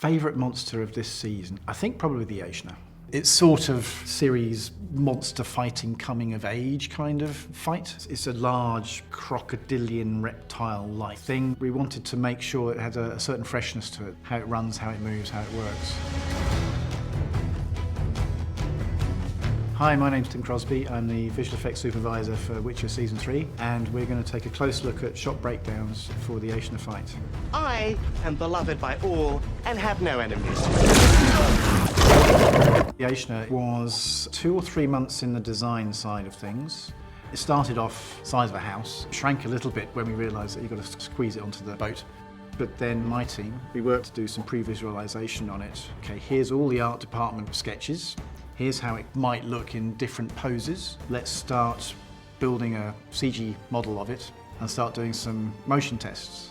Favourite monster of this season? I think probably the Aeschna. It's sort of series monster fighting coming of age kind of fight. It's a large crocodilian reptile-like thing. We wanted to make sure it had a certain freshness to it, how it runs, how it moves, how it works. Hi, my name's Tim Crosby. I'm the visual effects supervisor for Witcher Season 3, and we're going to take a close look at shot breakdowns for the Aeschna fight. I am beloved by all and have no enemies. The Aeschna was 2 or 3 months in the design side of things. It started off size of a house, shrank a little bit when we realised that you've got to squeeze it onto the boat. But then my team, we worked to do some pre-visualisation on it. Okay, here's all the art department sketches. Here's how it might look in different poses. Let's start building a CG model of it and start doing some motion tests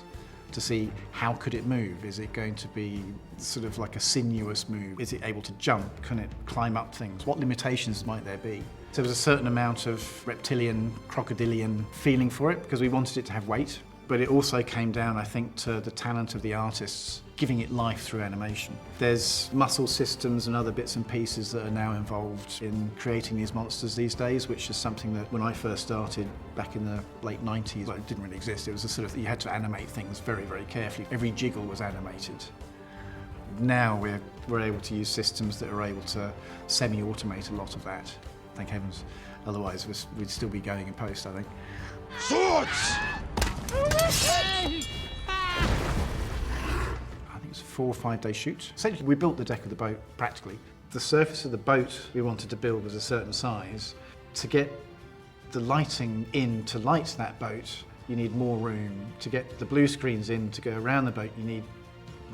to see how could it move. Is it going to be sort of like a sinuous move? Is it able to jump? Can it climb up things? What limitations might there be? So there was a certain amount of reptilian, crocodilian feeling for it because we wanted it to have weight. But it also came down, I think, to the talent of the artists giving it life through animation. There's muscle systems and other bits and pieces that are now involved in creating these monsters these days, which is something that when I first started back in the late 90s, well, it didn't really exist. It was a sort of, you had to animate things very, very carefully. Every jiggle was animated. Now we're able to use systems that are able to semi-automate a lot of that. Thank heavens. Otherwise, we'd still be going in post, I think. Swords! I think it's a 4 or 5 day shoot. Essentially, we built the deck of the boat practically. The surface of the boat we wanted to build was a certain size. To get the lighting in to light that boat, you need more room. To get the blue screens in to go around the boat, you need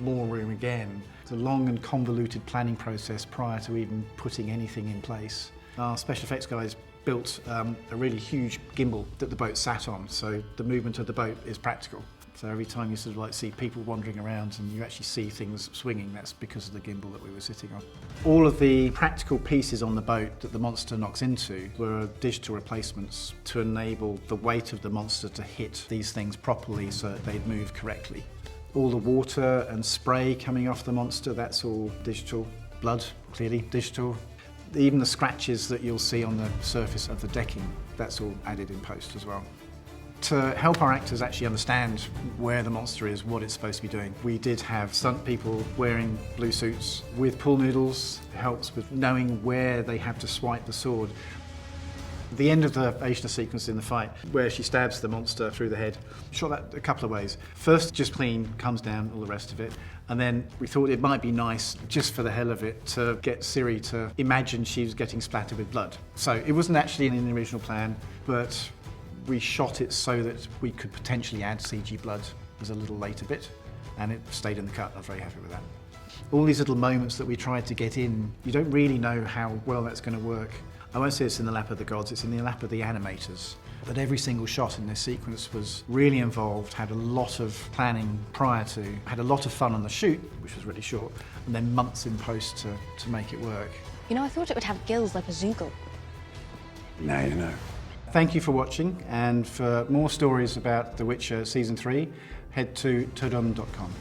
more room again. It's a long and convoluted planning process prior to even putting anything in place. Our special effects guys built a really huge gimbal that the boat sat on, so the movement of the boat is practical. So every time you sort of like see people wandering around and you actually see things swinging, that's because of the gimbal that we were sitting on. All of the practical pieces on the boat that the monster knocks into were digital replacements to enable the weight of the monster to hit these things properly so that they'd move correctly. All the water and spray coming off the monster, that's all digital. Blood, clearly digital. Even the scratches that you'll see on the surface of the decking, that's all added in post as well. To help our actors actually understand where the monster is, what it's supposed to be doing, we did have stunt people wearing blue suits with pool noodles. It helps with knowing where they have to swipe the sword. The end of the Aeschna sequence in the fight, where she stabs the monster through the head, shot that a couple of ways. First, just clean, comes down, all the rest of it. And then we thought it might be nice, just for the hell of it, to get Siri to imagine she was getting splattered with blood. So it wasn't actually in the original plan, but we shot it so that we could potentially add CG blood as a little later bit, and it stayed in the cut. I was very happy with that. All these little moments that we tried to get in, you don't really know how well that's going to work. I won't say it's in the lap of the gods, it's in the lap of the animators. But every single shot in this sequence was really involved, had a lot of planning prior to, had a lot of fun on the shoot, which was really short, and then months in post to make it work. You know, I thought it would have gills like a zeugl. Now you know. Thank you for watching, and for more stories about The Witcher Season 3, head to todum.com.